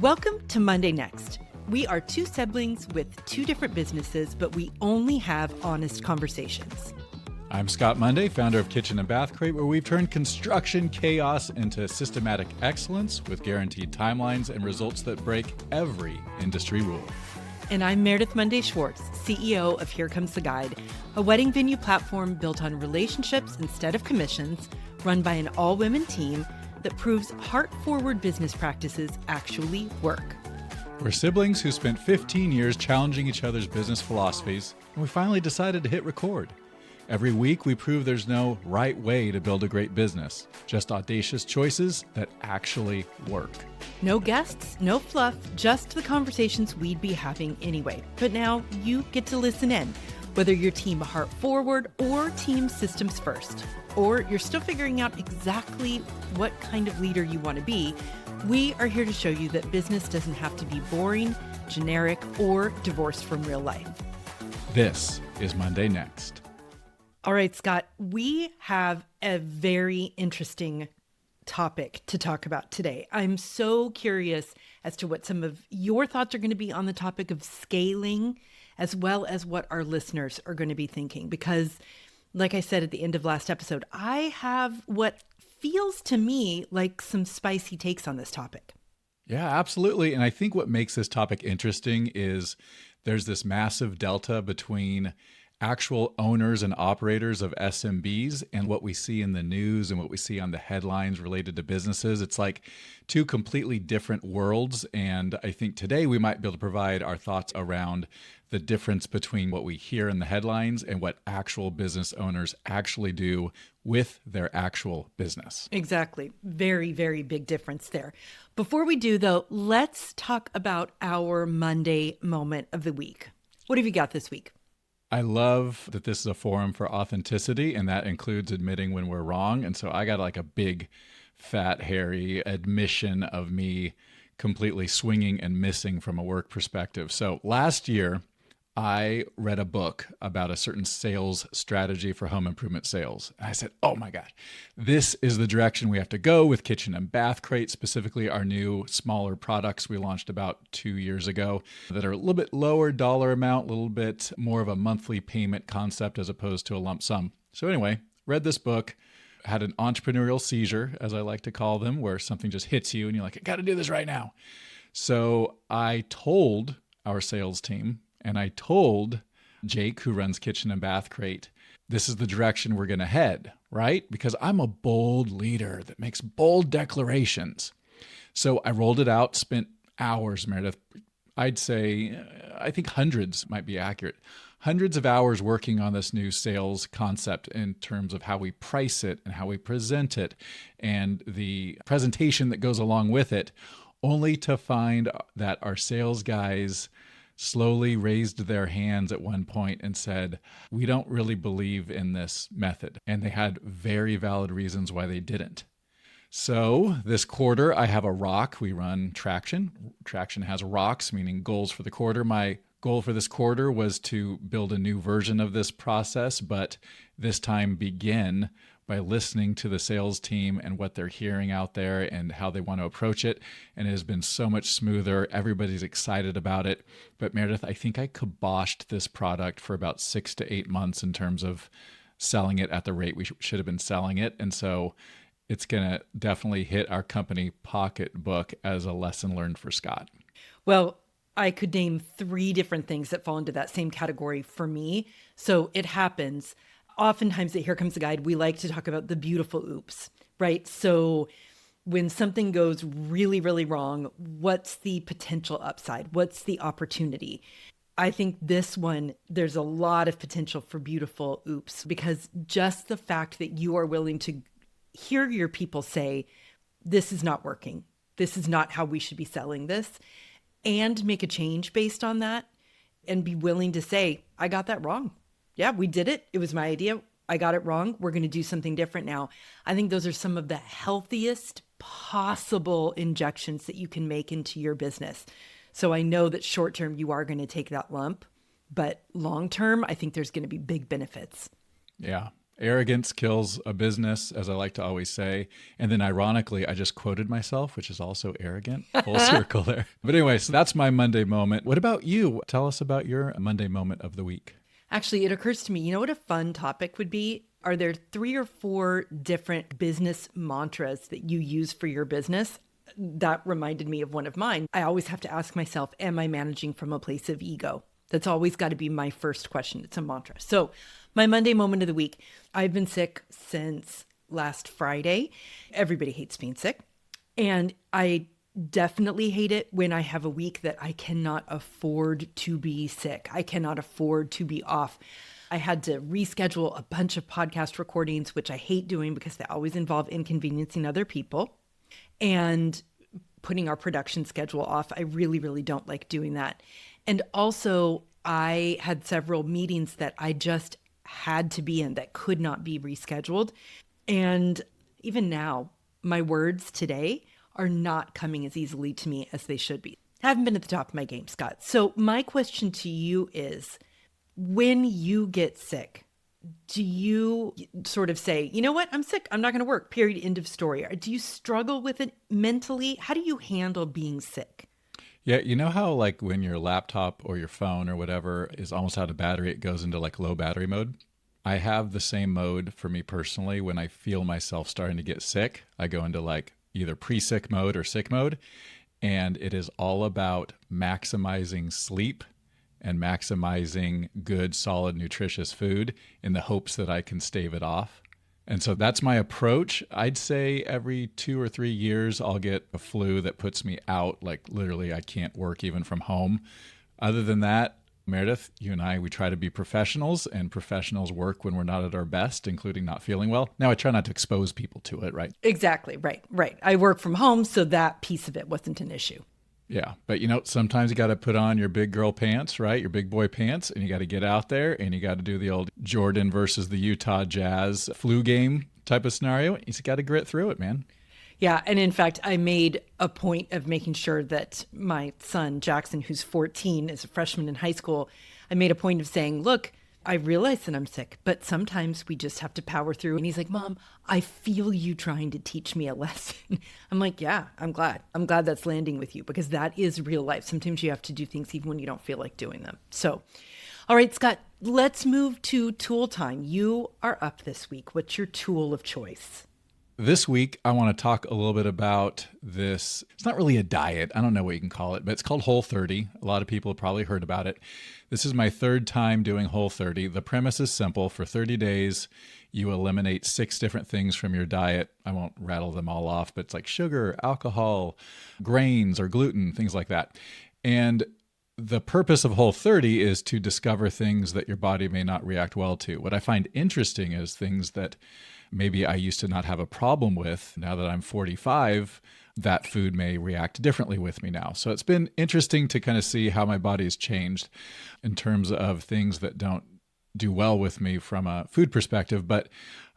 Welcome to Monday Next. We are two siblings with two different businesses, but we only have honest conversations. I'm Scott Monday, founder of Kitchen and Bath Crate, where we've turned construction chaos into systematic excellence with guaranteed timelines and results that break every industry rule. And I'm Meredith Monday Schwartz, CEO of Here Comes the Guide, a wedding venue platform built on relationships instead of commissions, run by an all-women team that proves heart-forward business practices actually work. We're siblings who spent 15 years challenging each other's business philosophies, and we finally decided to hit record. Every week, we prove there's no right way to build a great business, just audacious choices that actually work. No guests, no fluff, just the conversations we'd be having anyway. But now you get to listen in, whether you're team heart forward or team systems first, or you're still figuring out exactly what kind of leader you want to be. We are here to show you that business doesn't have to be boring, generic, or divorced from real life. This is Monday Next. All right, Scott, we have a very interesting topic to talk about today. I'm so curious as to what some of your thoughts are going to be on the topic of scaling, as well as what our listeners are going to be thinking. Because, like I said at the end of last episode, I have what feels to me like some spicy takes on this topic. Yeah, absolutely. And I think what makes this topic interesting is there's this massive delta between actual owners and operators of SMBs and what we see in the news and what we see on the headlines related to businesses. It's like two completely different worlds. And I think today we might be able to provide our thoughts around the difference between what we hear in the headlines and what actual business owners actually do with their actual business. Exactly. Very, very big difference there. Before we do, though, let's talk about our Monday moment of the week. What have you got this week? I love that this is a forum for authenticity, and that includes admitting when we're wrong. And so I got like a big, fat, hairy admission of me completely swinging and missing from a work perspective. So last year, I read a book about a certain sales strategy for home improvement sales. And I said, oh my God, this is the direction we have to go with Kitchen and Bath Crate, specifically our new smaller products we launched about 2 years ago that are a little bit lower dollar amount, a little bit more of a monthly payment concept as opposed to a lump sum. So anyway, read this book, had an entrepreneurial seizure, as I like to call them, where something just hits you and you're like, I got to do this right now. So I told our sales team, and I told Jake, who runs Kitchen and Bath Crate, this is the direction we're going to head, right? Because I'm a bold leader that makes bold declarations. So I rolled it out, spent hours, Meredith. I'd say, I think hundreds might be accurate. Hundreds of hours working on this new sales concept in terms of how we price it and how we present it and the presentation that goes along with it, only to find that our sales guys slowly raised their hands at one point and said, we don't really believe in this method. And they had very valid reasons why they didn't. So this quarter, I have a rock. We run Traction. Traction has rocks, meaning goals for the quarter. My goal for this quarter was to build a new version of this process, but this time begin by listening to the sales team and what they're hearing out there and how they want to approach it. And it has been so much smoother. Everybody's excited about it. But Meredith, I think I kiboshed this product for about 6 to 8 months in terms of selling it at the rate we should have been selling it. And so it's going to definitely hit our company pocketbook as a lesson learned for Scott. Well, I could name 3 different things that fall into that same category for me. So it happens. Oftentimes at Here Comes the Guide, we like to talk about the beautiful oops, right? So when something goes really, really wrong, what's the potential upside? What's the opportunity? I think this one, there's a lot of potential for beautiful oops, because just the fact that you are willing to hear your people say, this is not working. This is not how we should be selling this, and make a change based on that and be willing to say, I got that wrong. Yeah, we did it. It was my idea. I got it wrong. We're going to do something different now. I think those are some of the healthiest possible injections that you can make into your business. So I know that short term, you are going to take that lump, but long term, I think there's going to be big benefits. Yeah. Arrogance kills a business, as I like to always say. And then ironically, I just quoted myself, which is also arrogant. Full circle there. But anyway, so that's my Monday moment. What about you? Tell us about your Monday moment of the week. Actually, it occurs to me, you know what a fun topic would be? Are there 3 or 4 different business mantras that you use for your business? That reminded me of one of mine. I always have to ask myself, am I managing from a place of ego? That's always got to be my first question. It's a mantra. So, my Monday moment of the week, I've been sick since last Friday. Everybody hates being sick. And I definitely hate it when I have a week that I cannot afford to be sick. I cannot afford to be off. I had to reschedule a bunch of podcast recordings, which I hate doing because they always involve inconveniencing other people and putting our production schedule off. I really, really don't like doing that. And also, I had several meetings that I just had to be in that could not be rescheduled. And even now, my words today are not coming as easily to me as they should be. I haven't been at the top of my game, Scott. So my question to you is, when you get sick, do you sort of say, you know what, I'm sick, I'm not going to work, period, end of story? Or do you struggle with it mentally? How do you handle being sick? Yeah, you know how like when your laptop or your phone or whatever is almost out of battery, it goes into like low battery mode? I have the same mode for me personally. When I feel myself starting to get sick, I go into like either pre-sick mode or sick mode. And it is all about maximizing sleep and maximizing good, solid, nutritious food in the hopes that I can stave it off. And so that's my approach. I'd say every 2 or 3 years, I'll get a flu that puts me out. Like literally, I can't work even from home. Other than that, Meredith, you and I, we try to be professionals, and professionals work when we're not at our best, including not feeling well. Now, I try not to expose people to it, right? Exactly. Right. I work from home, so that piece of it wasn't an issue. Yeah. But sometimes you got to put on your big girl pants, right? Your big boy pants, and you got to get out there and you got to do the old Jordan versus the Utah Jazz flu game type of scenario. You just got to grit through it, man. Yeah. And in fact, I made a point of making sure that my son, Jackson, who's 14, is a freshman in high school, I made a point of saying, look, I realize that I'm sick, but sometimes we just have to power through. And he's like, Mom, I feel you trying to teach me a lesson. I'm like, yeah, I'm glad. I'm glad that's landing with you because that is real life. Sometimes you have to do things even when you don't feel like doing them. So, all right, Scott, let's move to tool time. You are up this week. What's your tool of choice? This week, I want to talk a little bit about this. It's not really a diet. I don't know what you can call it, but it's called Whole30. A lot of people have probably heard about it. This is my 3rd time doing Whole30. The premise is simple. For 30 days, you eliminate 6 different things from your diet. I won't rattle them all off, but it's like sugar, alcohol, grains, or gluten, things like that. And the purpose of Whole30 is to discover things that your body may not react well to. What I find interesting is things that maybe I used to not have a problem with. Now that I'm 45, that food may react differently with me now. So it's been interesting to kind of see how my body has changed in terms of things that don't do well with me from a food perspective. But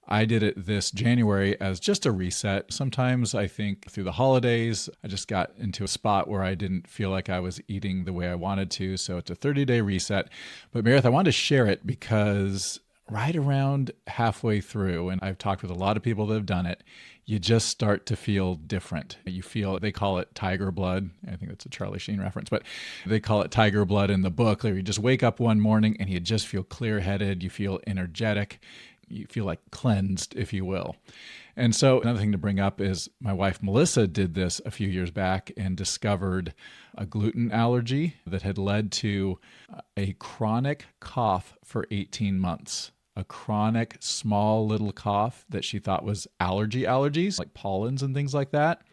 I did it this January as just a reset. Sometimes I think through the holidays, I just got into a spot where I didn't feel like I was eating the way I wanted to. So it's a 30-day reset. But Meredith, I wanted to share it because right around halfway through, and I've talked with a lot of people that have done it, you just start to feel different. You feel, they call it tiger blood. I think that's a Charlie Sheen reference, but they call it tiger blood in the book. You just wake up one morning and you just feel clear-headed. You feel energetic. You feel like cleansed, if you will. And so another thing to bring up is my wife, Melissa, did this a few years back and discovered a gluten allergy that had led to a chronic cough for 18 months. A chronic, small little cough that she thought was allergies, like pollens and things like that.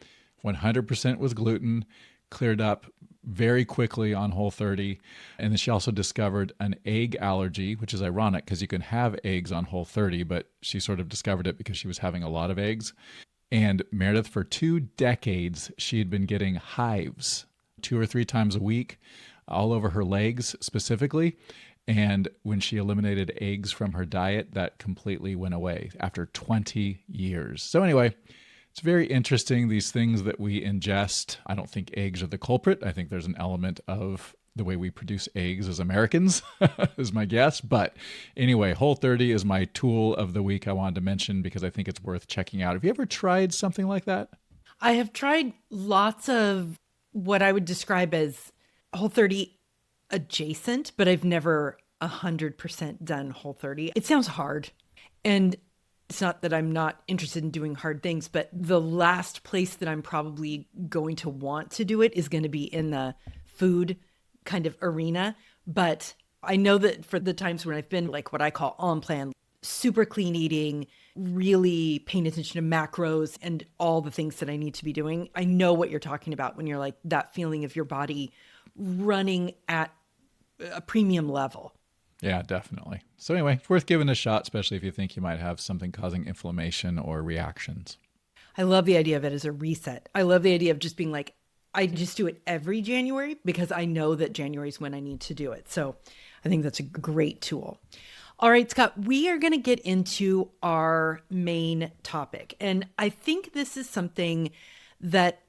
100% was gluten, cleared up very quickly on Whole30. And then she also discovered an egg allergy, which is ironic because you can have eggs on Whole30, but she sort of discovered it because she was having a lot of eggs. And Meredith, for 2 decades, she had been getting hives 2 or 3 times a week, all over her legs specifically. And when she eliminated eggs from her diet, that completely went away after 20 years. So anyway, it's very interesting, these things that we ingest. I don't think eggs are the culprit. I think there's an element of the way we produce eggs as Americans, is my guess. But anyway, Whole30 is my tool of the week I wanted to mention because I think it's worth checking out. Have you ever tried something like that? I have tried lots of what I would describe as Whole30 adjacent, but I've never 100% done Whole30. It sounds hard. And it's not that I'm not interested in doing hard things, but the last place that I'm probably going to want to do it is going to be in the food kind of arena. But I know that for the times when I've been like what I call on plan, super clean eating, really paying attention to macros and all the things that I need to be doing, I know what you're talking about when you're like that feeling of your body running at a premium level. Yeah, definitely. So anyway, it's worth giving a shot, especially if you think you might have something causing inflammation or reactions. I love the idea of it as a reset. I love the idea of just being like, I just do it every January because I know that January is when I need to do it. So I think that's a great tool. All right, Scott, we are going to get into our main topic. And I think this is something that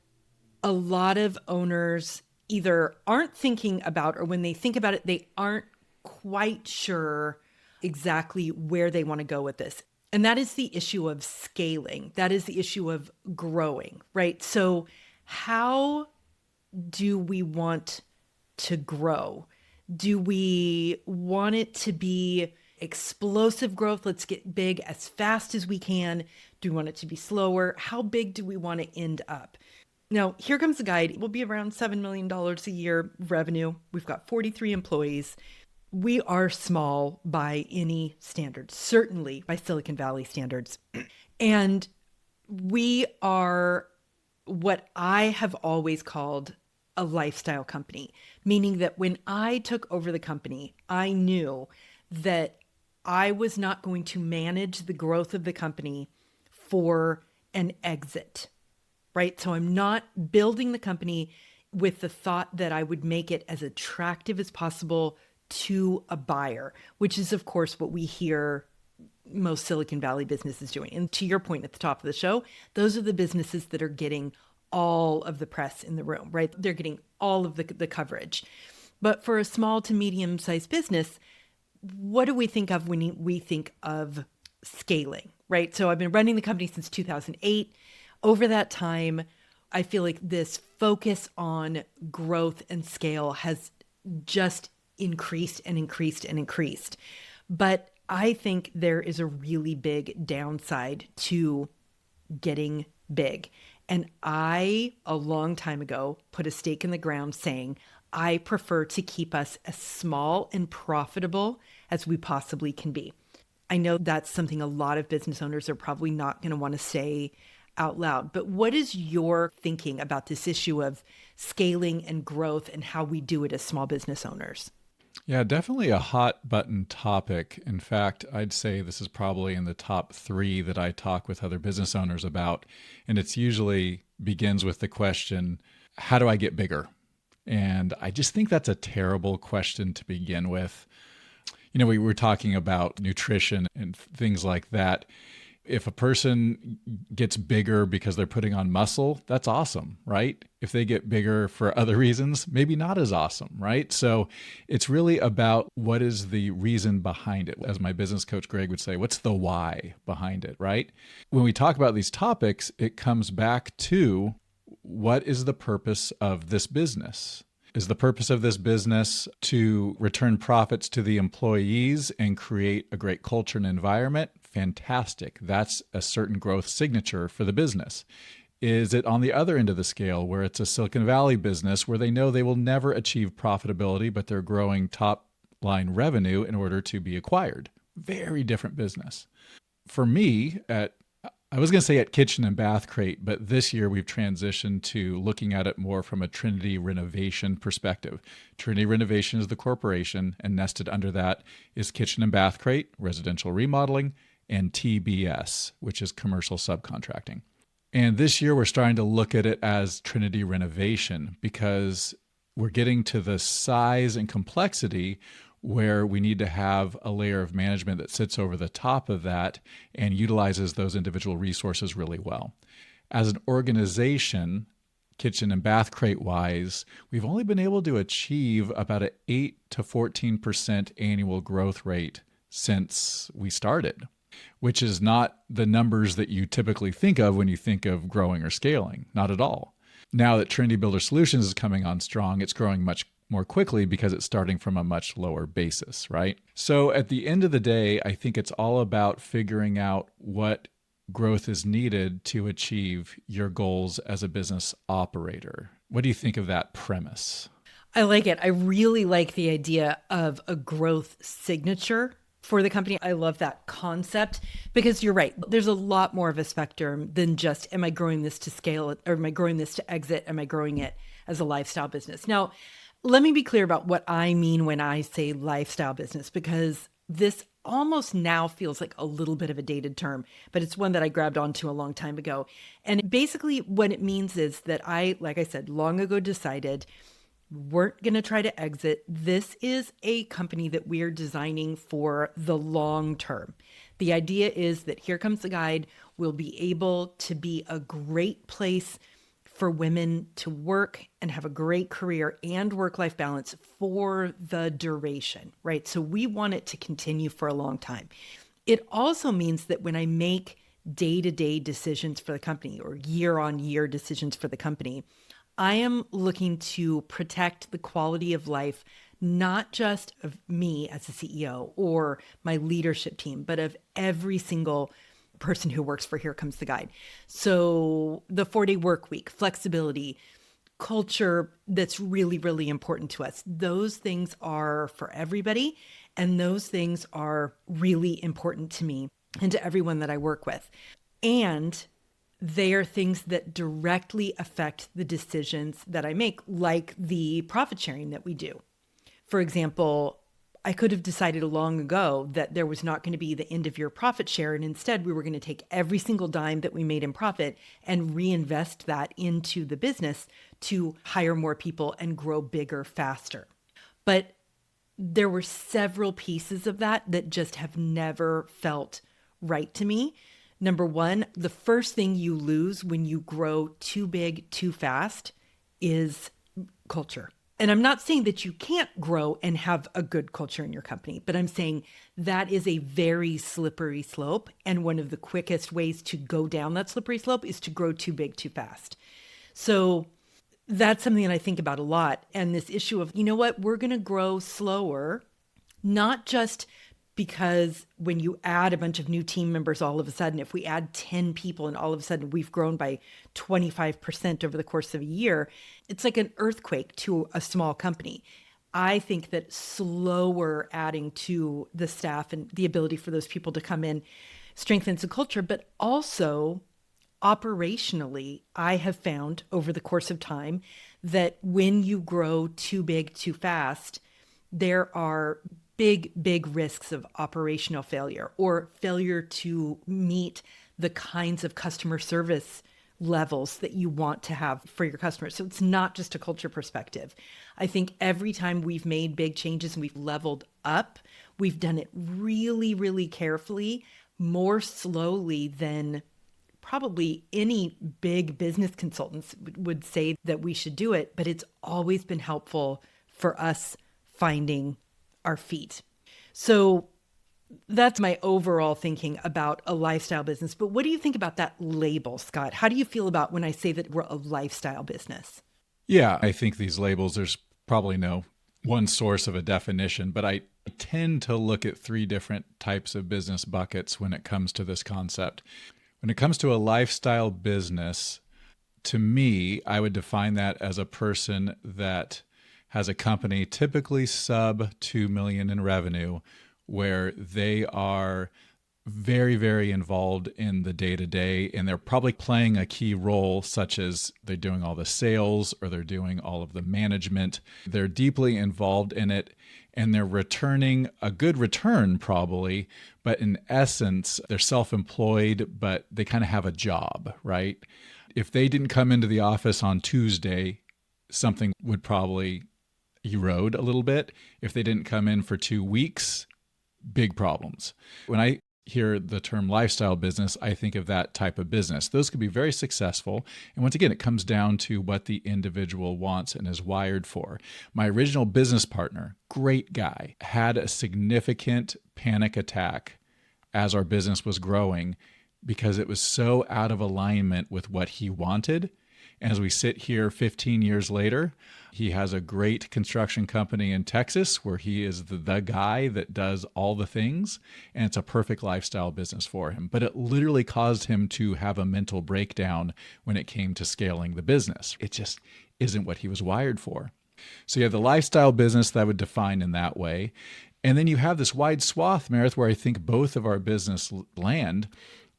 a lot of owners either aren't thinking about, or when they think about it, they aren't quite sure exactly where they want to go with this. And that is the issue of scaling. That is the issue of growing, right? So how do we want to grow? Do we want it to be explosive growth? Let's get big as fast as we can. Do we want it to be slower? How big do we want to end up? Now, here comes the guide. It will be around $7 million a year revenue. We've got 43 employees. We are small by any standards, certainly by Silicon Valley standards. And we are what I have always called a lifestyle company, meaning that when I took over the company, I knew that I was not going to manage the growth of the company for an exit, right? So I'm not building the company with the thought that I would make it as attractive as possible to a buyer, which is, of course, what we hear most Silicon Valley businesses doing. And to your point at the top of the show, those are the businesses that are getting all of the press in the room, right? They're getting all of the coverage. But for a small to medium-sized business, what do we think of when we think of scaling, right? So I've been running the company since 2008. Over that time, I feel like this focus on growth and scale has just increased and increased and increased. But I think there is a really big downside to getting big. And I, a long time ago, put a stake in the ground saying, I prefer to keep us as small and profitable as we possibly can be. I know that's something a lot of business owners are probably not going to want to say out loud, but what is your thinking about this issue of scaling and growth and how we do it as small business owners? Yeah, definitely a hot button topic. In fact, I'd say this is probably in the top 3 that I talk with other business owners about. And it's usually begins with the question, how do I get bigger? And I just think that's a terrible question to begin with. You know, we were talking about nutrition and things like that. If a person gets bigger because they're putting on muscle, that's awesome, right? If they get bigger for other reasons, maybe not as awesome, right? So it's really about what is the reason behind it. As my business coach, Greg, would say, what's the why behind it, right? When we talk about these topics, it comes back to what is the purpose of this business? Is the purpose of this business to return profits to the employees and create a great culture and environment? Fantastic. That's a certain growth signature for the business. Is it on the other end of the scale where it's a Silicon Valley business where they know they will never achieve profitability, but they're growing top line revenue in order to be acquired? Very different business. For me, I was going to say at Kitchen and Bath Crate, but this year we've transitioned to looking at it more from a Trinity Renovation perspective. Trinity Renovation is the corporation, and nested under that is Kitchen and Bath Crate, residential remodeling, and TBS, which is commercial subcontracting. And this year we're starting to look at it as Trinity Renovation because we're getting to the size and complexity where we need to have a layer of management that sits over the top of that and utilizes those individual resources really well. As an organization, kitchen and bath crate wise, we've only been able to achieve about an 8 to 14% annual growth rate since we started, which is not the numbers that you typically think of when you think of growing or scaling. Not at all. Now that Trinity Builder Solutions is coming on strong, it's growing much more quickly because it's starting from a much lower basis, right? So at the end of the day, I think it's all about figuring out what growth is needed to achieve your goals as a business operator. What do you think of that premise? I like it. I really like the idea of a growth signature for the company. I love that concept because you're right. There's a lot more of a spectrum than just, am I growing this to scale or am I growing this to exit? Am I growing it as a lifestyle business? Now, let me be clear about what I mean when I say lifestyle business, because this almost now feels like a little bit of a dated term, but it's one that I grabbed onto a long time ago. And basically what it means is that I, like I said, long ago decided weren't going to try to exit. This is a company that we're designing for the long term. The idea is that Here Comes the Guide will be able to be a great place for women to work and have a great career and work-life balance for the duration, right? So we want it to continue for a long time. It also means that when I make day-to-day decisions for the company or year-on-year decisions for the company, I am looking to protect the quality of life, not just of me as a CEO or my leadership team, but of every single person who works for Here Comes the Guide. So the 4-day work week, flexibility, culture that's really, really important to us. Those things are for everybody. And those things are really important to me and to everyone that I work with. And they are things that directly affect the decisions that I make, like the profit sharing that we do. For example, I could have decided long ago that there was not going to be the end of year profit share. And instead, we were going to take every single dime that we made in profit and reinvest that into the business to hire more people and grow bigger faster. But there were several pieces of that that just have never felt right to me. Number one, the first thing you lose when you grow too big, too fast is culture. And I'm not saying that you can't grow and have a good culture in your company, but I'm saying that is a very slippery slope. And one of the quickest ways to go down that slippery slope is to grow too big, too fast. So that's something that I think about a lot. And this issue of, you know what, we're going to grow slower, not just because when you add a bunch of new team members, all of a sudden, if we add 10 people and all of a sudden we've grown by 25% over the course of a year, it's like an earthquake to a small company. I think that slower adding to the staff and the ability for those people to come in strengthens the culture, but also operationally, I have found over the course of time that when you grow too big, too fast, there are big risks of operational failure or failure to meet the kinds of customer service levels that you want to have for your customers. So it's not just a culture perspective. I think every time we've made big changes and we've leveled up, we've done it really, really carefully, more slowly than probably any big business consultants would say that we should do it. But it's always been helpful for us finding our feet. So that's my overall thinking about a lifestyle business. But what do you think about that label, Scott? How do you feel about when I say that we're a lifestyle business? Yeah, I think these labels, there's probably no one source of a definition, but I tend to look at 3 different types of business buckets when it comes to this concept. When it comes to a lifestyle business, to me, I would define that as a person that has a company typically sub 2 million in revenue, where they are very, very involved in the day-to-day, and they're probably playing a key role, such as they're doing all the sales or they're doing all of the management. They're deeply involved in it, and they're returning a good return probably, but in essence, they're self-employed, but they kind of have a job, right? If they didn't come into the office on Tuesday, something would probably erode a little bit. If they didn't come in for 2 weeks, big problems. When I hear the term lifestyle business, I think of that type of business. Those could be very successful. And once again, it comes down to what the individual wants and is wired for. My original business partner, great guy, had a significant panic attack as our business was growing because it was so out of alignment with what he wanted. And as we sit here 15 years later, he has a great construction company in Texas where he is the guy that does all the things, and it's a perfect lifestyle business for him. But it literally caused him to have a mental breakdown when it came to scaling the business. It just isn't what he was wired for. So you have the lifestyle business that I would define in that way. And then you have this wide swath, Meredith, where I think both of our business land,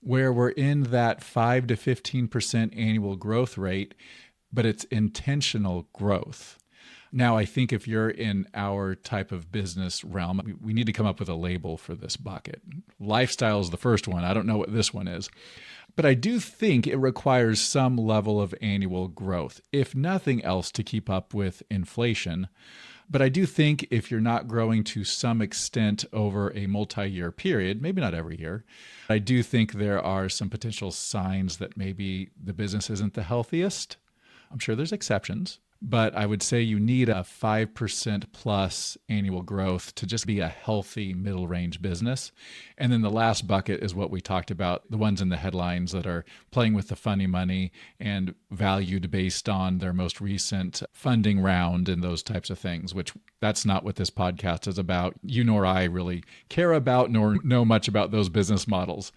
where we're in that 5 to 15% annual growth rate, but it's intentional growth. Now, I think if you're in our type of business realm, we need to come up with a label for this bucket. Lifestyle is the first one. I don't know what this one is. But I do think it requires some level of annual growth, if nothing else, to keep up with inflation. But I do think if you're not growing to some extent over a multi-year period, maybe not every year, I do think there are some potential signs that maybe the business isn't the healthiest. I'm sure there's exceptions, but I would say you need a 5% plus annual growth to just be a healthy middle range business. And then the last bucket is what we talked about, the ones in the headlines that are playing with the funny money and valued based on their most recent funding round and those types of things, which that's not what this podcast is about. You nor I really care about nor know much about those business models.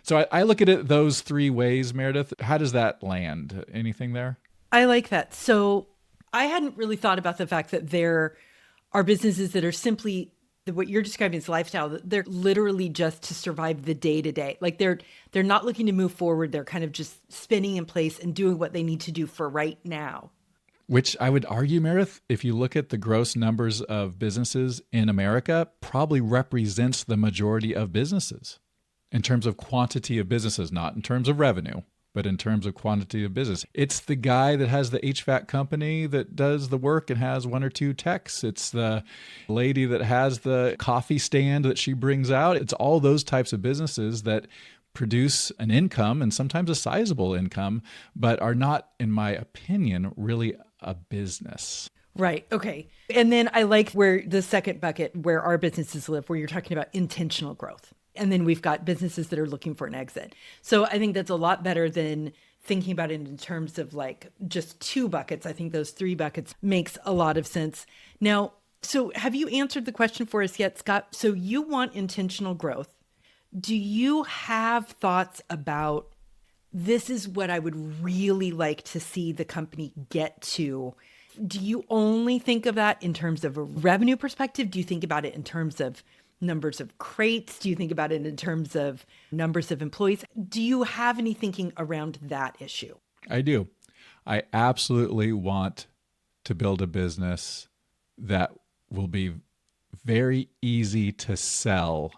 So I look at it those three ways, Meredith. How does that land? Anything there? I like that. So I hadn't really thought about the fact that there are businesses that are simply what you're describing as lifestyle. They're literally just to survive the day to day. Like they're not looking to move forward. They're kind of just spinning in place and doing what they need to do for right now. Which I would argue, Meredith, if you look at the gross numbers of businesses in America, probably represents the majority of businesses in terms of quantity of businesses, not in terms of revenue, but in terms of quantity of business. It's the guy that has the HVAC company that does the work and has one or two techs. It's the lady that has the coffee stand that she brings out. It's all those types of businesses that produce an income and sometimes a sizable income, but are not, in my opinion, really a business. Right. Okay. And then I like where the second bucket, where our businesses live, where you're talking about intentional growth. And then we've got businesses that are looking for an exit. So I think that's a lot better than thinking about it in terms of like just two buckets. I think those three buckets makes a lot of sense. Now, so have you answered the question for us yet, Scott? So you want intentional growth. Do you have thoughts about this is what I would really like to see the company get to? Do you only think of that in terms of a revenue perspective? Do you think about it in terms of numbers of crates? Do you think about it in terms of numbers of employees? Do you have any thinking around that issue? I do. I absolutely want to build a business that will be very easy to sell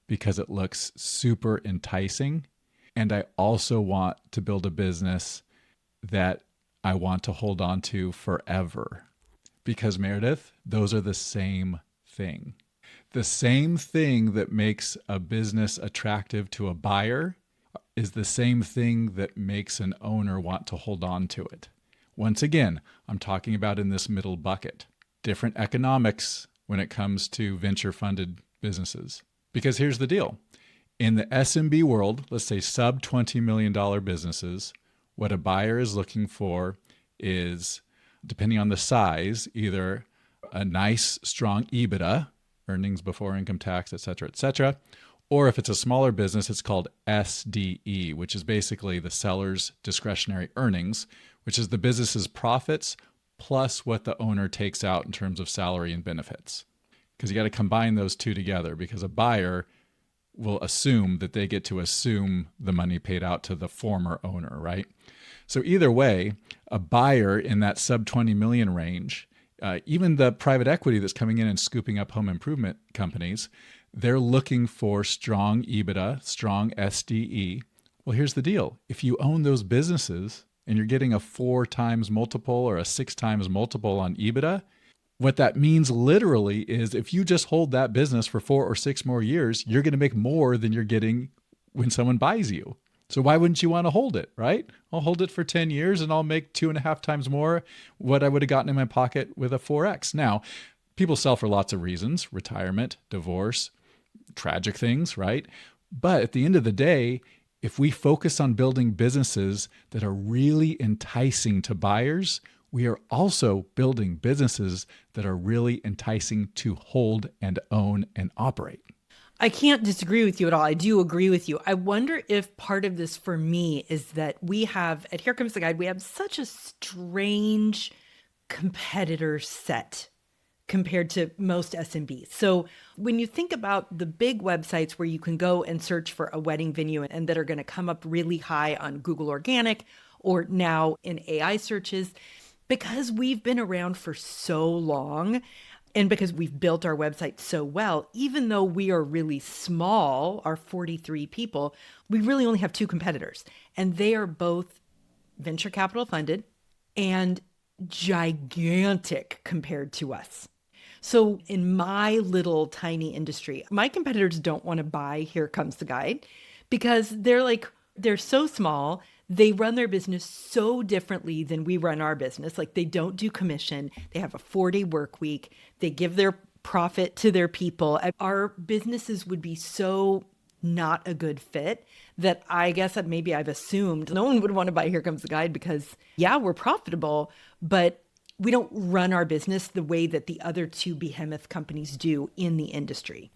because it looks super enticing. And I also want to build a business that I want to hold on to forever. Because, Meredith, those are the same thing. The same thing that makes a business attractive to a buyer is the same thing that makes an owner want to hold on to it. Once again, I'm talking about in this middle bucket, different economics when it comes to venture-funded businesses. Because here's the deal. In the SMB world, let's say sub $20 million businesses, what a buyer is looking for is, depending on the size, either a nice, strong EBITDA, earnings before income tax, et cetera, or if it's a smaller business, it's called SDE, which is basically the seller's discretionary earnings, which is the business's profits plus what the owner takes out in terms of salary and benefits. Because you got to combine those two together, because a buyer will assume that they get to assume the money paid out to the former owner, right? So either way, a buyer in that sub 20 million range, even the private equity that's coming in and scooping up home improvement companies, they're looking for strong EBITDA, strong SDE. Well, here's the deal. If you own those businesses and you're getting a 4 times multiple or a 6 times multiple on EBITDA, What that means literally is if you just hold that business for 4 or 6 more years, you're going to make more than you're getting when someone buys you. So why wouldn't you want to hold it, right? I'll hold it for 10 years and I'll make 2.5 times more what I would have gotten in my pocket with a 4X. Now, people sell for lots of reasons: retirement, divorce, tragic things, right? But at the end of the day, if we focus on building businesses that are really enticing to buyers, we are also building businesses that are really enticing to hold and own and operate. I can't disagree with you at all. I do agree with you. I wonder if part of this for me is that we have, at Here Comes the Guide, we have such a strange competitor set compared to most SMBs. So when you think about the big websites where you can go and search for a wedding venue and that are going to come up really high on Google Organic or now in AI searches, because we've been around for so long and because we've built our website so well, even though we are really small, our 43 people, we really only have two competitors. And they are both venture capital funded and gigantic compared to us. So in my little tiny industry, my competitors don't want to buy Here Comes the Guide because they're so small. They run their business so differently than we run our business. Like, they don't do commission. They have a 4-day work week. They give their profit to their people. Our businesses would be so not a good fit that I guess that maybe I've assumed no one would want to buy Here Comes the Guide because, yeah, we're profitable, but we don't run our business the way that the other two behemoth companies do in the industry.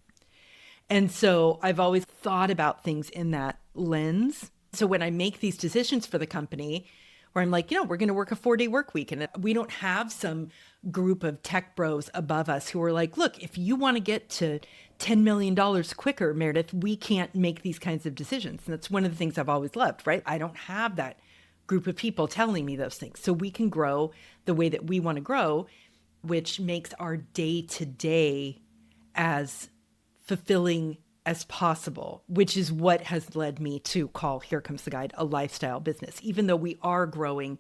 And so I've always thought about things in that lens. So when I make these decisions for the company, where I'm like, we're going to work a 4-day work week, and we don't have some group of tech bros above us who are like, look, if you want to get to $10 million quicker, Meredith, we can't make these kinds of decisions. And that's one of the things I've always loved, right? I don't have that group of people telling me those things. So we can grow the way that we want to grow, which makes our day-to-day as fulfilling as possible, which is what has led me to call Here Comes the Guide a lifestyle business, even though we are growing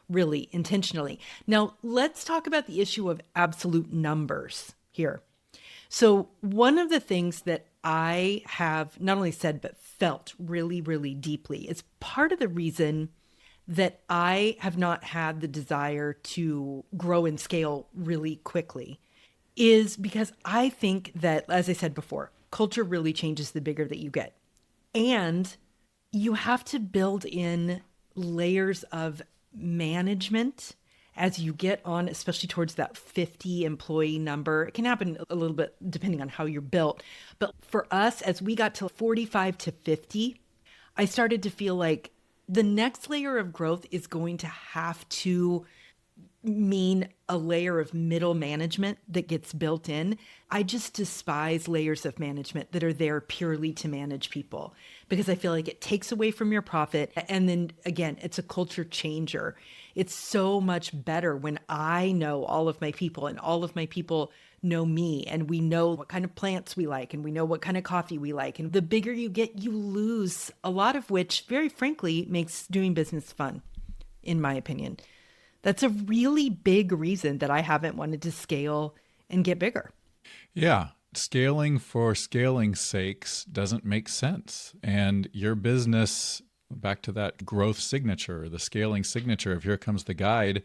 really intentionally. Now, let's talk about the issue of absolute numbers here. So one of the things that I have not only said, but felt really, really deeply is part of the reason that I have not had the desire to grow and scale really quickly is because I think that, as I said before, culture really changes the bigger that you get. And you have to build in layers of management as you get on, especially towards that 50 employee number. It can happen a little bit depending on how you're built. But for us, as we got to 45 to 50, I started to feel like the next layer of growth is going to have to mean a layer of middle management that gets built in. I just despise layers of management that are there purely to manage people because I feel like it takes away from your profit. And then again, it's a culture changer. It's so much better when I know all of my people and all of my people know me, and we know what kind of plants we like, and we know what kind of coffee we like. And the bigger you get, you lose a lot of which, very frankly, makes doing business fun, in my opinion. That's a really big reason that I haven't wanted to scale and get bigger. Yeah. Scaling for scaling's sakes doesn't make sense. And your business, back to that growth signature, the scaling signature of Here Comes the Guide,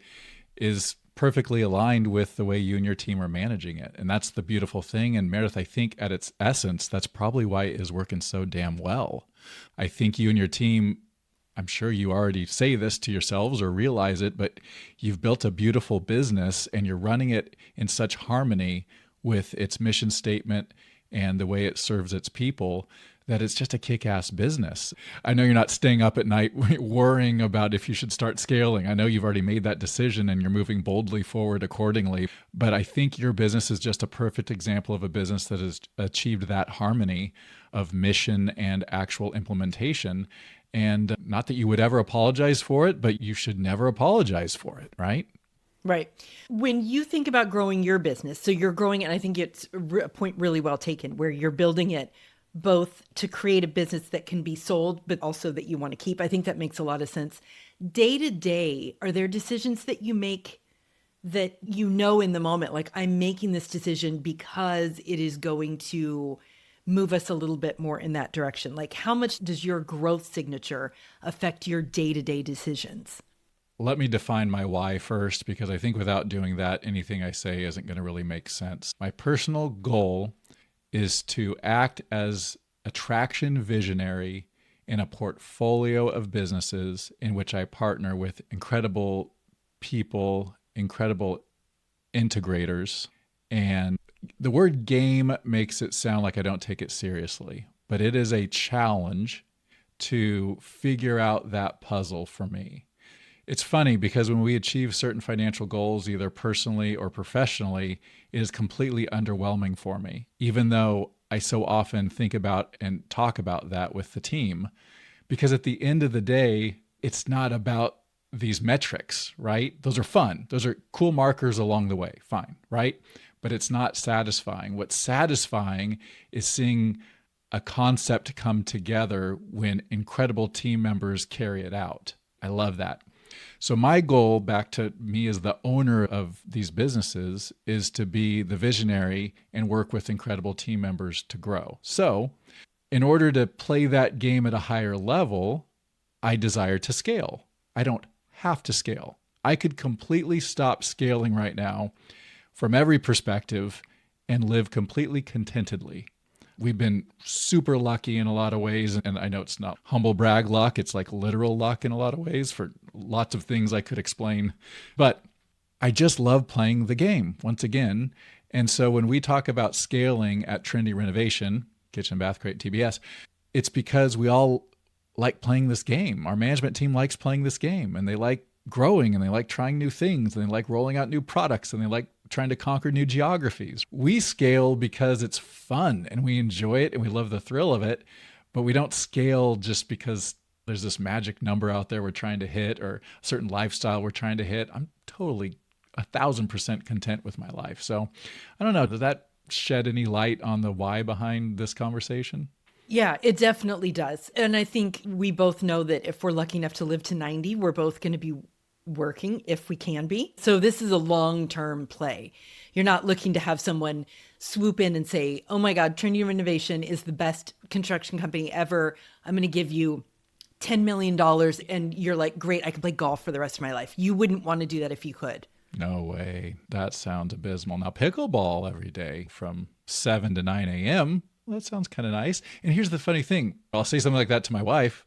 is perfectly aligned with the way you and your team are managing it. And that's the beautiful thing. And Meredith, I think at its essence, that's probably why it is working so damn well. I think you and your team, I'm sure you already say this to yourselves or realize it, but you've built a beautiful business and you're running it in such harmony with its mission statement and the way it serves its people that it's just a kick-ass business. I know you're not staying up at night worrying about if you should start scaling. I know you've already made that decision and you're moving boldly forward accordingly. But I think your business is just a perfect example of a business that has achieved that harmony of mission and actual implementation. And not that you would ever apologize for it, but you should never apologize for it, right? Right. When you think about growing your business, so you're growing, and I think it's a point really well taken, where you're building it both to create a business that can be sold, but also that you want to keep. I think that makes a lot of sense. Day to day, are there decisions that you make that you know in the moment, like I'm making this decision because it is going to move us a little bit more in that direction? Like how much does your growth signature affect your day-to-day decisions? Let me define my why first, because I think without doing that, anything I say isn't going to really make sense. My personal goal is to act as a traction visionary in a portfolio of businesses in which I partner with incredible people, incredible integrators. And the word game makes it sound like I don't take it seriously, but it is a challenge to figure out that puzzle for me. It's funny because when we achieve certain financial goals, either personally or professionally, it is completely underwhelming for me, even though I so often think about and talk about that with the team. Because at the end of the day, it's not about these metrics, right? Those are fun. Those are cool markers along the way, fine, right? But it's not satisfying. What's satisfying is seeing a concept come together when incredible team members carry it out. I love that. So my goal, back to me as the owner of these businesses, is to be the visionary and work with incredible team members to grow. So in order to play that game at a higher level, I desire to scale. I don't have to scale. I could completely stop scaling right now from every perspective and live completely contentedly. We've been super lucky in a lot of ways, and I know it's not humble brag luck, it's like literal luck in a lot of ways for lots of things I could explain. But I just love playing the game once again. And so when we talk about scaling at Trendy Renovation, Kitchen Bath Crate TBS, it's because we all like playing this game. Our management team likes playing this game, and they like growing, and they like trying new things, and they like rolling out new products, and they like trying to conquer new geographies. We scale because it's fun and we enjoy it and we love the thrill of it, but we don't scale just because there's this magic number out there we're trying to hit or a certain lifestyle we're trying to hit. I'm totally 1,000% content with my life. So I don't know, does that shed any light on the why behind this conversation? Yeah, it definitely does. And I think we both know that if we're lucky enough to live to 90, we're both going to be working if we can be. So this is a long-term play. You're not looking to have someone swoop in and say, oh my God, Trinity Renovation is the best construction company ever. I'm going to give you $10 million. And you're like, great, I can play golf for the rest of my life. You wouldn't want to do that if you could. No way. That sounds abysmal. Now, pickleball every day from 7 to 9 a.m., well, that sounds kind of nice. And here's the funny thing. I'll say something like that to my wife,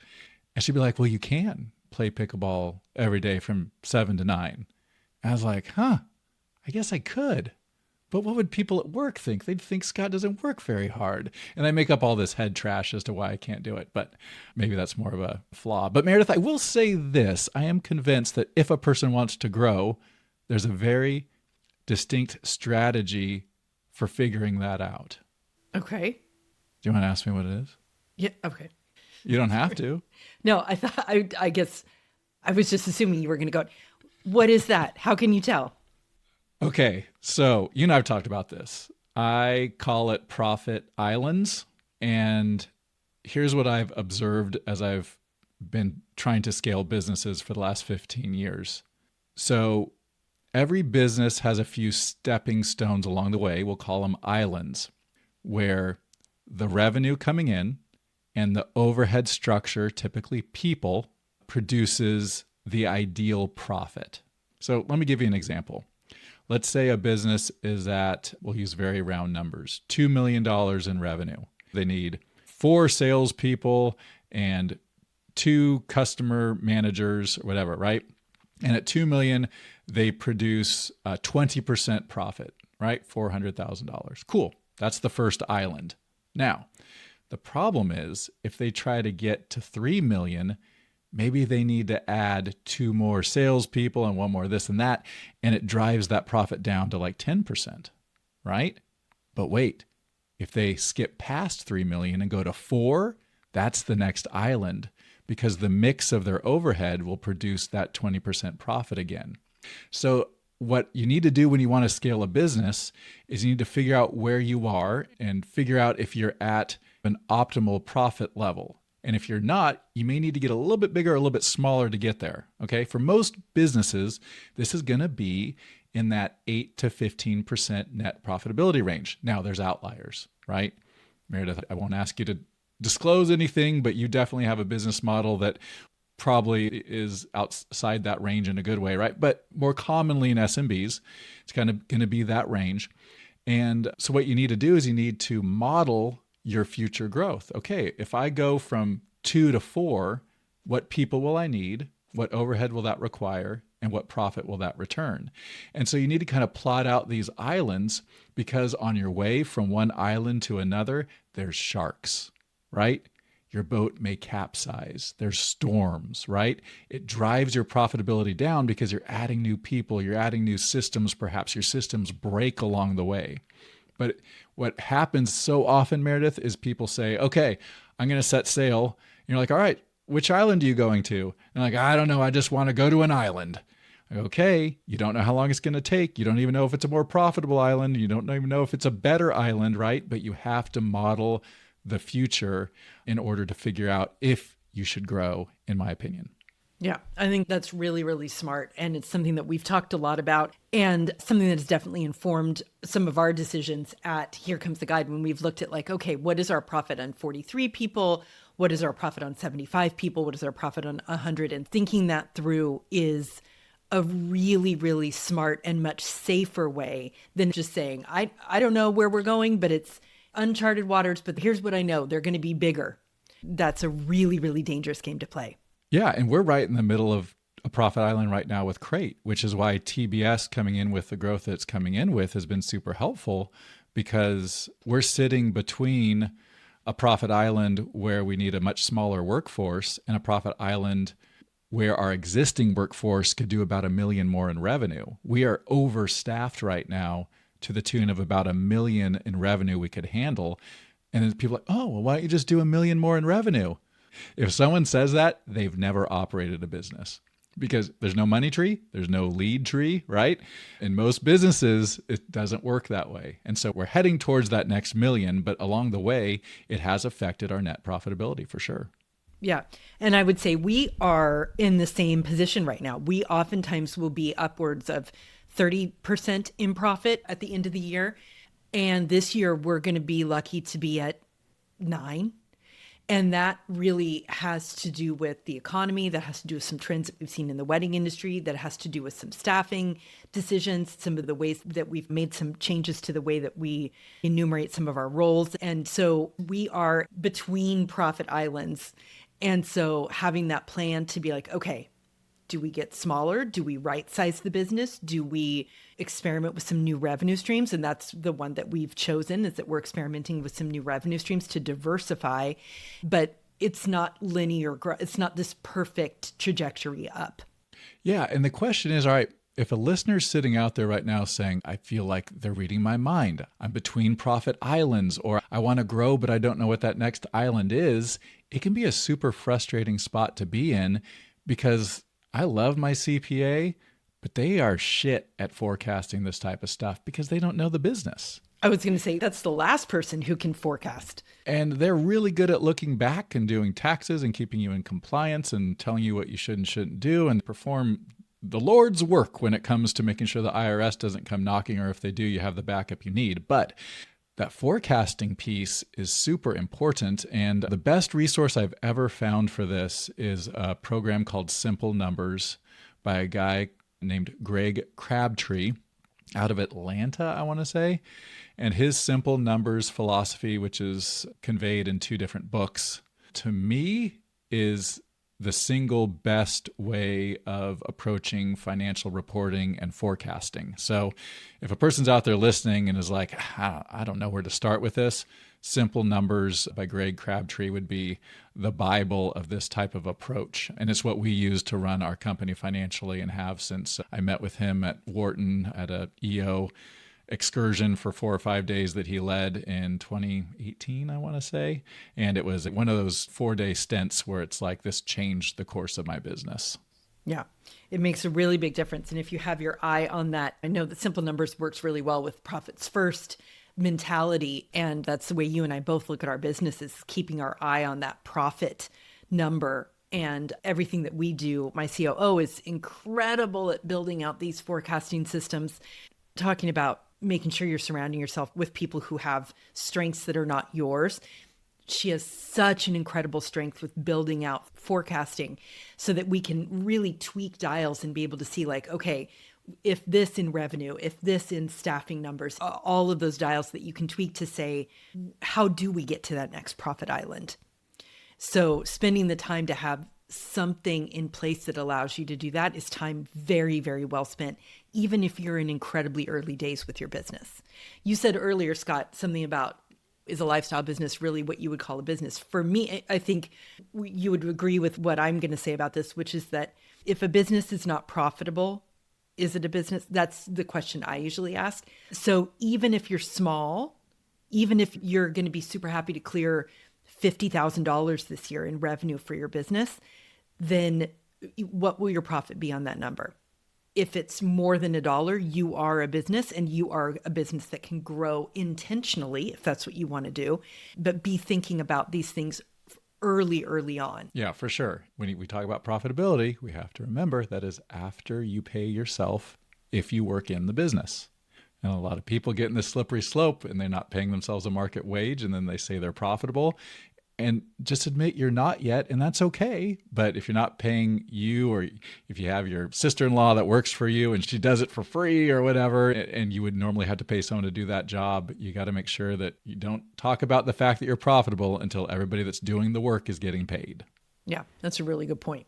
and she'd be like, well, you can play pickleball every day from 7 to 9. And I was like, I guess I could. But what would people at work think? They'd think Scott doesn't work very hard. And I make up all this head trash as to why I can't do it. But maybe that's more of a flaw. But Meredith, I will say this. I am convinced that if a person wants to grow, there's a very distinct strategy for figuring that out. Okay. Do you want to ask me what it is? Yeah. Okay. You don't have to. No, I guess I was just assuming you were going to go, what is that? How can you tell? Okay. So you and I have talked about this. I call it profit islands. And here's what I've observed as I've been trying to scale businesses for the last 15 years. So every business has a few stepping stones along the way. We'll call them islands, where the revenue coming in and the overhead structure, typically people, produces the ideal profit. So let me give you an example. Let's say a business is at, we'll use very round numbers, $2 million in revenue. They need 4 salespeople and 2 customer managers, or whatever, right? And at $2 million, they produce a 20% profit, right? $400,000. Cool. That's the first island. Now, the problem is if they try to get to 3 million, maybe they need to add 2 more salespeople and 1 more this and that, and it drives that profit down to like 10%, right? But wait, if they skip past 3 million and go to 4, that's the next island because the mix of their overhead will produce that 20% profit again. So what you need to do when you want to scale a business is you need to figure out where you are and figure out if you're at an optimal profit level. And if you're not, you may need to get a little bit bigger or a little bit smaller to get there. Okay. For most businesses, this is going to be in that 8 to 15% net profitability range. Now, there's outliers, right? Meredith, I won't ask you to disclose anything, but you definitely have a business model that probably is outside that range in a good way, right? But more commonly in SMBs, it's kind of going to be that range. And so what you need to do is you need to model your future growth. Okay, if I go from 2 to 4, what people will I need? What overhead will that require? And what profit will that return? And so you need to kind of plot out these islands, because on your way from one island to another, there's sharks, right? Your boat may capsize. There's storms, right? It drives your profitability down because you're adding new people, you're adding new systems, perhaps your systems break along the way. But what happens so often, Meredith, is people say, okay, I'm going to set sail. And you're like, all right, which island are you going to? And like, I don't know, I just want to go to an island. Okay, you don't know how long it's going to take. You don't even know if it's a more profitable island. You don't even know if it's a better island, right? But you have to model the future in order to figure out if you should grow, in my opinion. Yeah, I think that's really, really smart. And it's something that we've talked a lot about, and something that has definitely informed some of our decisions at Here Comes the Guide, when we've looked at like, okay, what is our profit on 43 people? What is our profit on 75 people? What is our profit on 100? And thinking that through is a really, really smart and much safer way than just saying, I don't know where we're going, but it's uncharted waters, but here's what I know. They're going to be bigger. That's a really, really dangerous game to play. Yeah, and we're right in the middle of a profit island right now with Crate, which is why TBS coming in with the growth that it's coming in with has been super helpful, because we're sitting between a profit island where we need a much smaller workforce and a profit island where our existing workforce could do about $1 million more in revenue. We are overstaffed right now to the tune of about $1 million in revenue we could handle. And then people are like, oh, well, why don't you just do $1 million more in revenue? If someone says that, they've never operated a business, because there's no money tree, there's no lead tree, right? In most businesses, it doesn't work that way. And so we're heading towards that next million, but along the way, it has affected our net profitability for sure. Yeah. And I would say we are in the same position right now. We oftentimes will be upwards of 30% in profit at the end of the year. And this year, we're going to be lucky to be at 9. And that really has to do with the economy. That has to do with some trends that we've seen in the wedding industry. That has to do with some staffing decisions, some of the ways that we've made some changes to the way that we enumerate some of our roles. And so we are between profit islands. And so having that plan to be like, okay, do we get smaller? Do we right size the business? Do we experiment with some new revenue streams? And that's the one that we've chosen, is that we're experimenting with some new revenue streams to diversify, but it's not linear growth. It's not this perfect trajectory up. Yeah. And the question is, all right, if a listener's sitting out there right now saying, I feel like they're reading my mind, I'm between profit islands, or I want to grow, but I don't know what that next island is, it can be a super frustrating spot to be in, because I love my CPA, but they are shit at forecasting this type of stuff because they don't know the business. I was going to say that's the last person who can forecast. And they're really good at looking back and doing taxes and keeping you in compliance and telling you what you should and shouldn't do, and perform the Lord's work when it comes to making sure the IRS doesn't come knocking, or if they do, you have the backup you need. But that forecasting piece is super important. And the best resource I've ever found for this is a program called Simple Numbers by a guy named Greg Crabtree out of Atlanta, I want to say. And his Simple Numbers philosophy, which is conveyed in 2 different books, to me is the single best way of approaching financial reporting and forecasting. So if a person's out there listening and is like, I don't know where to start with this, Simple Numbers by Greg Crabtree would be the Bible of this type of approach. And it's what we use to run our company financially, and have since I met with him at Wharton at a EO excursion for 4 or 5 days that he led in 2018, I want to say. And it was one of those 4-day stints where it's like, this changed the course of my business. Yeah, it makes a really big difference. And if you have your eye on that, I know that Simple Numbers works really well with profits first mentality. And that's the way you and I both look at our businesses, keeping our eye on that profit number and everything that we do. My COO is incredible at building out these forecasting systems, talking about making sure you're surrounding yourself with people who have strengths that are not yours. She has such an incredible strength with building out forecasting so that we can really tweak dials and be able to see like, okay, if this in revenue, if this in staffing numbers, all of those dials that you can tweak to say, how do we get to that next profit island? So spending the time to have something in place that allows you to do that is time very, very well spent, even if you're in incredibly early days with your business. You said earlier, Scott, something about, is a lifestyle business really what you would call a business? For me, I think you would agree with what I'm going to say about this, which is that if a business is not profitable, is it a business? That's the question I usually ask. So even if you're small, even if you're going to be super happy to clear $50,000 this year in revenue for your business, then what will your profit be on that number? If it's more than $1, you are a business, and you are a business that can grow intentionally if that's what you want to do, but be thinking about these things early on. Yeah, for sure. When we talk about profitability, we have to remember that is after you pay yourself if you work in the business. And a lot of people get in this slippery slope and they're not paying themselves a market wage, and then they say they're profitable. And just admit you're not yet, and that's okay. But if you're not paying you, or if you have your sister-in-law that works for you and she does it for free or whatever, and you would normally have to pay someone to do that job, you got to make sure that you don't talk about the fact that you're profitable until everybody that's doing the work is getting paid. Yeah, that's a really good point.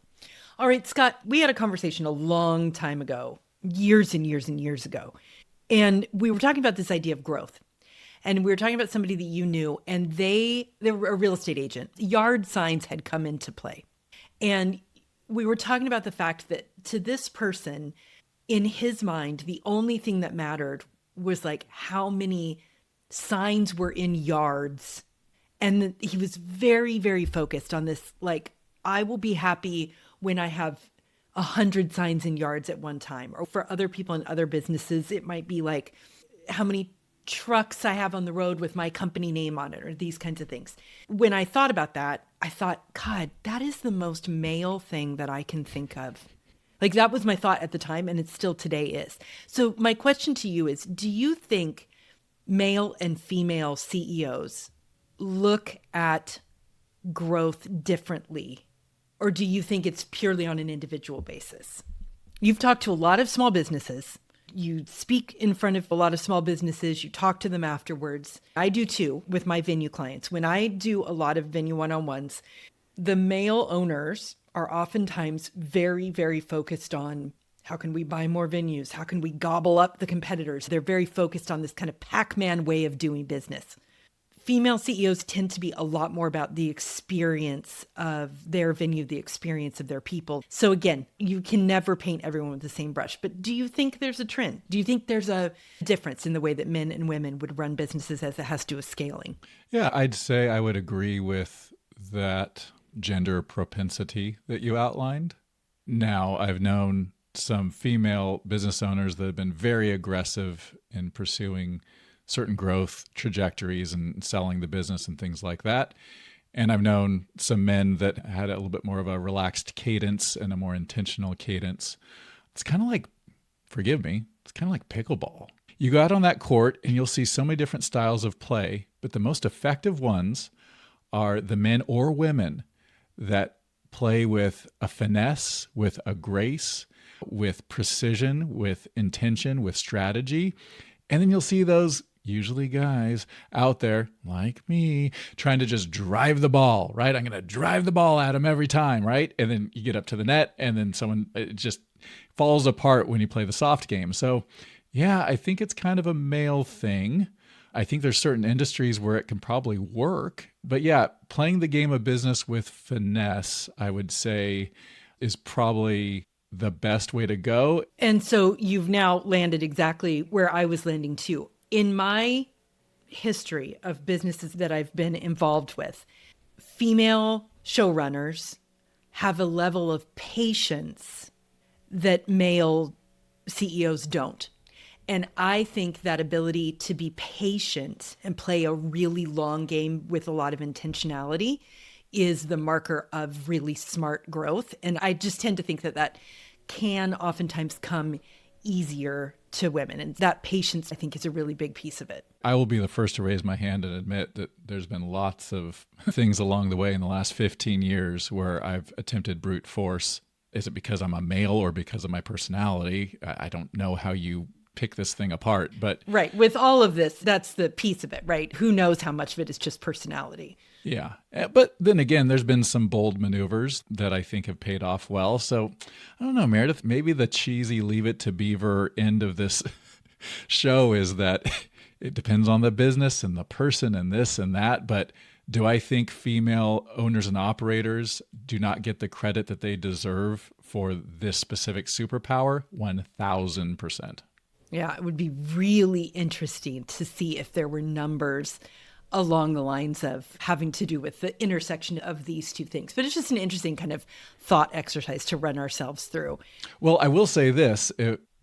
All right, Scott, we had a conversation a long time ago, years and years and years ago. And we were talking about this idea of growth. And we were talking about somebody that you knew, and they were a real estate agent. Yard signs had come into play. And we were talking about the fact that to this person, in his mind, the only thing that mattered was like how many signs were in yards. And he was very, very focused on this. Like, I will be happy when I have 100 signs in yards at one time. Or for other people in other businesses, it might be like how many trucks I have on the road with my company name on it, or these kinds of things. When I thought about that, I thought, God, that is the most male thing that I can think of. Like, that was my thought at the time, and it still today is. So my question to you is, do you think male and female CEOs look at growth differently? Or do you think it's purely on an individual basis? You've talked to a lot of small businesses. You speak in front of a lot of small businesses. You talk to them afterwards. I do too with my venue clients. When I do a lot of venue one-on-ones, the male owners are oftentimes very, very focused on how can we buy more venues? How can we gobble up the competitors? They're very focused on this kind of Pac-Man way of doing business. Female CEOs tend to be a lot more about the experience of their venue, the experience of their people. So again, you can never paint everyone with the same brush. But do you think there's a trend? Do you think there's a difference in the way that men and women would run businesses as it has to do with scaling? Yeah, I'd say I would agree with that gender propensity that you outlined. Now, I've known some female business owners that have been very aggressive in pursuing certain growth trajectories and selling the business and things like that. And I've known some men that had a little bit more of a relaxed cadence and a more intentional cadence. It's kind of like, forgive me, it's kind of like pickleball. You go out on that court and you'll see so many different styles of play, but the most effective ones are the men or women that play with a finesse, with a grace, with precision, with intention, with strategy. And then you'll see those usually guys out there like me trying to just drive the ball, right? I'm going to drive the ball at him every time, right? And then you get up to the net and then it just falls apart when you play the soft game. So yeah, I think it's kind of a male thing. I think there's certain industries where it can probably work. But yeah, playing the game of business with finesse, I would say, is probably the best way to go. And so you've now landed exactly where I was landing too. In my history of businesses that I've been involved with, female showrunners have a level of patience that male CEOs don't. And I think that ability to be patient and play a really long game with a lot of intentionality is the marker of really smart growth. And I just tend to think that that can oftentimes come easier to women. And that patience, I think, is a really big piece of it. I will be the first to raise my hand and admit that there's been lots of things along the way in the last 15 years where I've attempted brute force. Is it because I'm a male or because of my personality? I don't know how you pick this thing apart, but right. With all of this, that's the piece of it, right? Who knows how much of it is just personality? yeah. But then again, there's been some bold maneuvers that I think have paid off well. So I don't know, Meredith, maybe the cheesy Leave It to Beaver end of this show is that it depends on the business and the person and this and that. But do I think female owners and operators do not get the credit that they deserve for this specific superpower? 1,000%. Yeah, it would be really interesting to see if there were numbers along the lines of having to do with the intersection of these two things. But it's just an interesting kind of thought exercise to run ourselves through. Well, I will say this.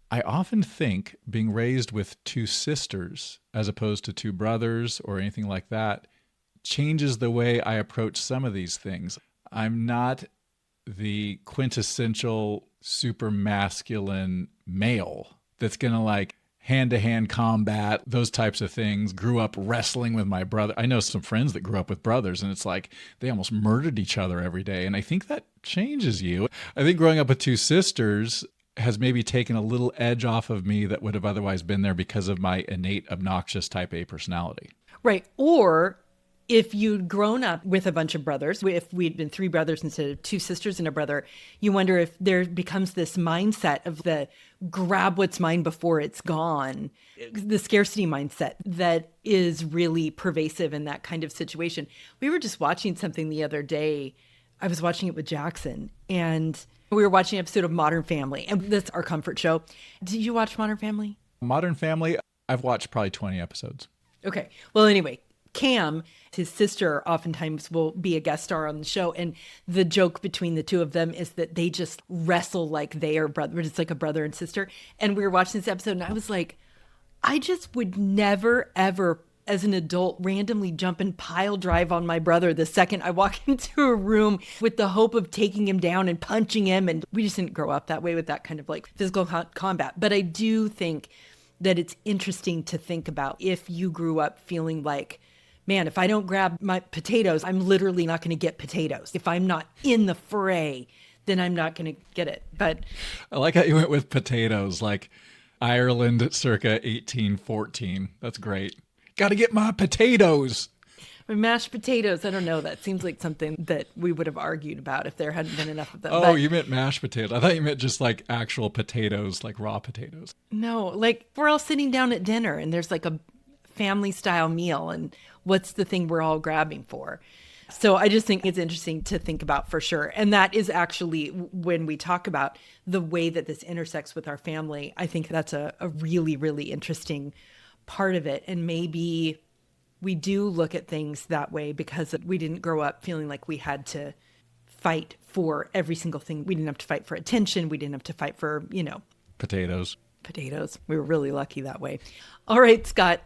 I often think being raised with two sisters as opposed to two brothers or anything like that changes the way I approach some of these things. I'm not the quintessential super masculine male that's going to like hand-to-hand combat, those types of things. Grew up wrestling with my brother. I know some friends that grew up with brothers, and it's like they almost murdered each other every day. And I think that changes you. I think growing up with two sisters has maybe taken a little edge off of me that would have otherwise been there because of my innate obnoxious type A personality. Right. Or if you'd grown up with a bunch of brothers, if we'd been three brothers instead of two sisters and a brother, you wonder if there becomes this mindset of the grab what's mine before it's gone, the scarcity mindset that is really pervasive in that kind of situation. We were just watching something the other day. I was watching it with Jackson, and we were watching an episode of Modern Family, and that's our comfort show. Did you watch Modern Family? Modern Family, I've watched probably 20 episodes. Okay. Well, anyway, Cam, his sister, oftentimes will be a guest star on the show. And the joke between the two of them is that they just wrestle like they are brothers. It's like a brother and sister. And we were watching this episode and I was like, I just would never, ever, as an adult, randomly jump and pile drive on my brother the second I walk into a room with the hope of taking him down and punching him. And we just didn't grow up that way with that kind of like physical combat. But I do think that it's interesting to think about if you grew up feeling like, man, if I don't grab my potatoes, I'm literally not going to get potatoes. If I'm not in the fray, then I'm not going to get it. But I like how you went with potatoes, like Ireland circa 1814. That's great. Got to get my potatoes. Mashed potatoes, I don't know. That seems like something that we would have argued about if there hadn't been enough of them. Oh, but you meant mashed potatoes. I thought you meant just like actual potatoes, like raw potatoes. no, like we're all sitting down at dinner and there's like a family style meal and what's the thing we're all grabbing for? So I just think it's interesting to think about for sure. And that is actually when we talk about the way that this intersects with our family, I think that's a really, really interesting part of it. And maybe we do look at things that way because we didn't grow up feeling like we had to fight for every single thing. We didn't have to fight for attention. We didn't have to fight for, Potatoes. We were really lucky that way. All right, Scott,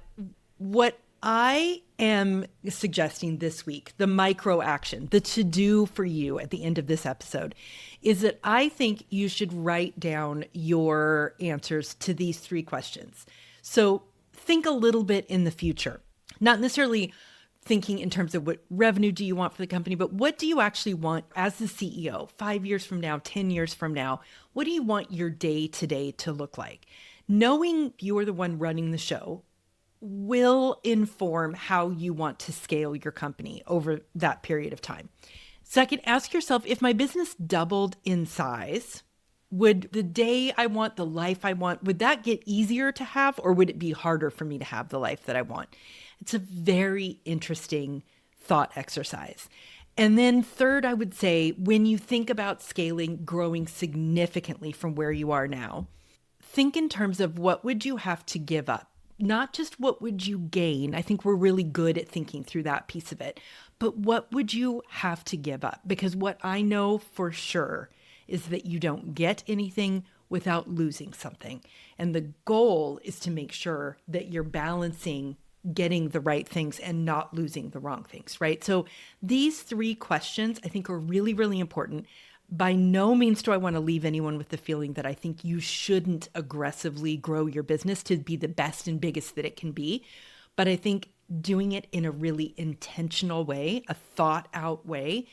what I am suggesting this week, the micro action, the to-do for you at the end of this episode, is that I think you should write down your answers to these three questions. So think a little bit in the future, not necessarily thinking in terms of what revenue do you want for the company, but what do you actually want as the CEO 5 years from now, 10 years from now? What do you want your day-to-day to look like? Knowing you're the one running the show will inform how you want to scale your company over that period of time. Second, ask yourself, if my business doubled in size, would the day I want, the life I want, would that get easier to have, or would it be harder for me to have the life that I want? It's a very interesting thought exercise. And then third, I would say, when you think about scaling, growing significantly from where you are now, think in terms of what would you have to give up? Not just what would you gain. I think we're really good at thinking through that piece of it. But what would you have to give up? Because what I know for sure is that you don't get anything without losing something. And the goal is to make sure that you're balancing getting the right things and not losing the wrong things, right? So these 3 questions I think are really, really important. By no means do I want to leave anyone with the feeling that I think you shouldn't aggressively grow your business to be the best and biggest that it can be. But I think doing it in a really intentional way, a thought out way,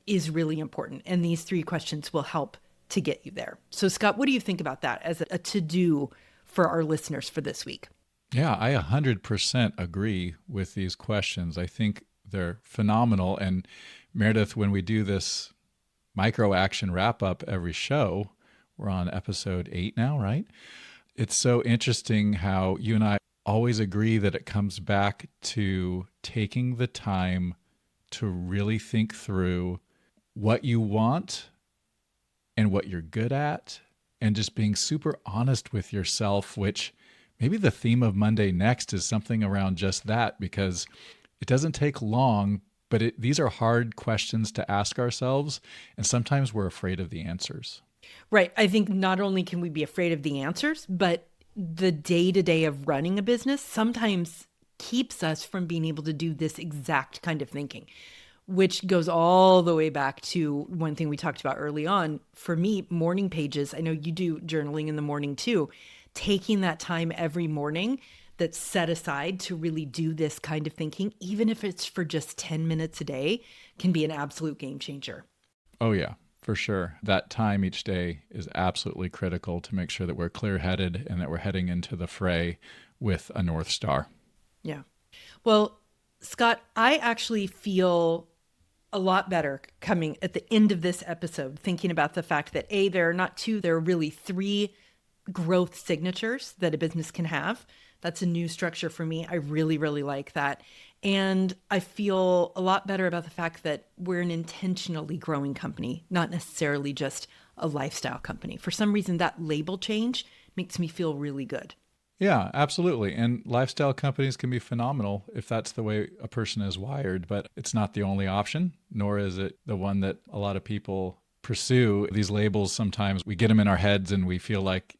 is really important. And these 3 questions will help to get you there. So Scott, what do you think about that as a to-do for our listeners for this week? Yeah, I 100% agree with these questions. I think they're phenomenal. And Meredith, when we do this micro action wrap up every show, we're on episode 8 now, right? It's so interesting how you and I always agree that it comes back to taking the time to really think through what you want and what you're good at, and just being super honest with yourself, which maybe the theme of Monday Next is something around just that, because it doesn't take long, but these are hard questions to ask ourselves, and sometimes we're afraid of the answers. Right. I think not only can we be afraid of the answers, but the day-to-day of running a business sometimes keeps us from being able to do this exact kind of thinking, which goes all the way back to one thing we talked about early on. For me, morning pages, I know you do journaling in the morning too, taking that time every morning that's set aside to really do this kind of thinking, even if it's for just 10 minutes a day, can be an absolute game changer. Oh, yeah. For sure. That time each day is absolutely critical to make sure that we're clear-headed and that we're heading into the fray with a North Star. Yeah. Well, Scott, I actually feel a lot better coming at the end of this episode, thinking about the fact that there are not 2, there are really 3 growth signatures that a business can have. That's a new structure for me. I really, really like that. And I feel a lot better about the fact that we're an intentionally growing company, not necessarily just a lifestyle company. For some reason, that label change makes me feel really good. Yeah, absolutely. And lifestyle companies can be phenomenal if that's the way a person is wired, but it's not the only option, nor is it the one that a lot of people pursue. These labels, sometimes we get them in our heads and we feel like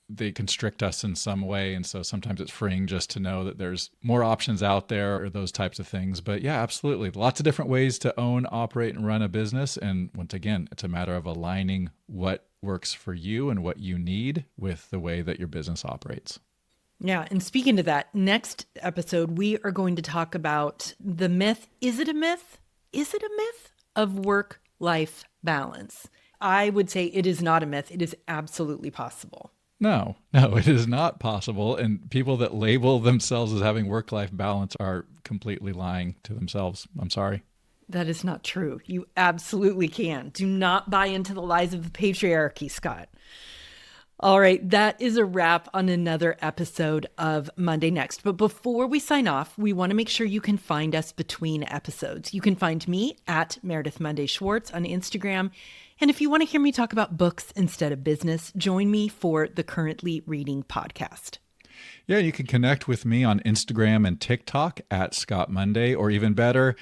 they constrict us in some way. And so sometimes it's freeing just to know that there's more options out there or those types of things. But yeah, absolutely. Lots of different ways to own, operate, and run a business. And once again, it's a matter of aligning what works for you and what you need with the way that your business operates. Yeah. And speaking to that, next episode, we are going to talk about the myth. Is it a myth? Is it a myth of work-life balance? I would say it is not a myth. It is absolutely possible. No, it is not possible. And people that label themselves as having work-life balance are completely lying to themselves. I'm sorry. That is not true. You absolutely can. Do not buy into the lies of the patriarchy, Scott. All right, that is a wrap on another episode of Monday Next. But before we sign off, we want to make sure you can find us between episodes. You can find me at Meredith Monday Schwartz on Instagram. And if you want to hear me talk about books instead of business, join me for the Currently Reading podcast. Yeah, you can connect with me on Instagram and TikTok at Scott Monday, or even better,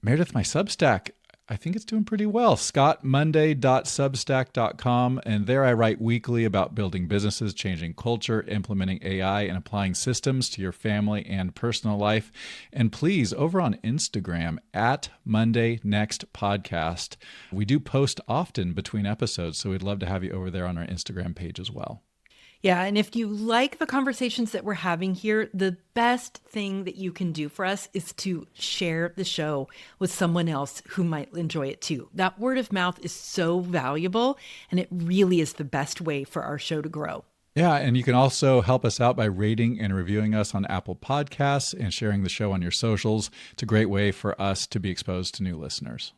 Meredith, my Substack. I think it's doing pretty well. scottmonday.substack.com. And there I write weekly about building businesses, changing culture, implementing AI, and applying systems to your family and personal life. And please, over on Instagram at Monday Next Podcast, we do post often between episodes. So we'd love to have you over there on our Instagram page as well. Yeah, and if you like the conversations that we're having here, the best thing that you can do for us is to share the show with someone else who might enjoy it too. That word of mouth is so valuable, and it really is the best way for our show to grow. Yeah, and you can also help us out by rating and reviewing us on Apple Podcasts and sharing the show on your socials. It's a great way for us to be exposed to new listeners.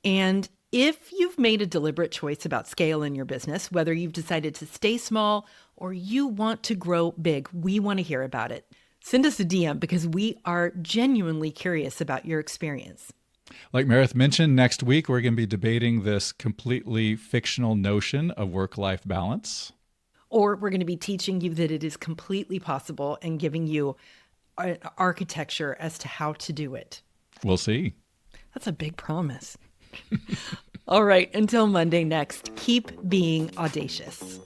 And if you've made a deliberate choice about scale in your business, whether you've decided to stay small or you want to grow big, we want to hear about it. Send us a DM because we are genuinely curious about your experience. Like Meredith mentioned, next week we're going to be debating this completely fictional notion of work-life balance. Or we're going to be teaching you that it is completely possible and giving you an architecture as to how to do it. We'll see. That's a big promise. All right, until Monday next, keep being audacious.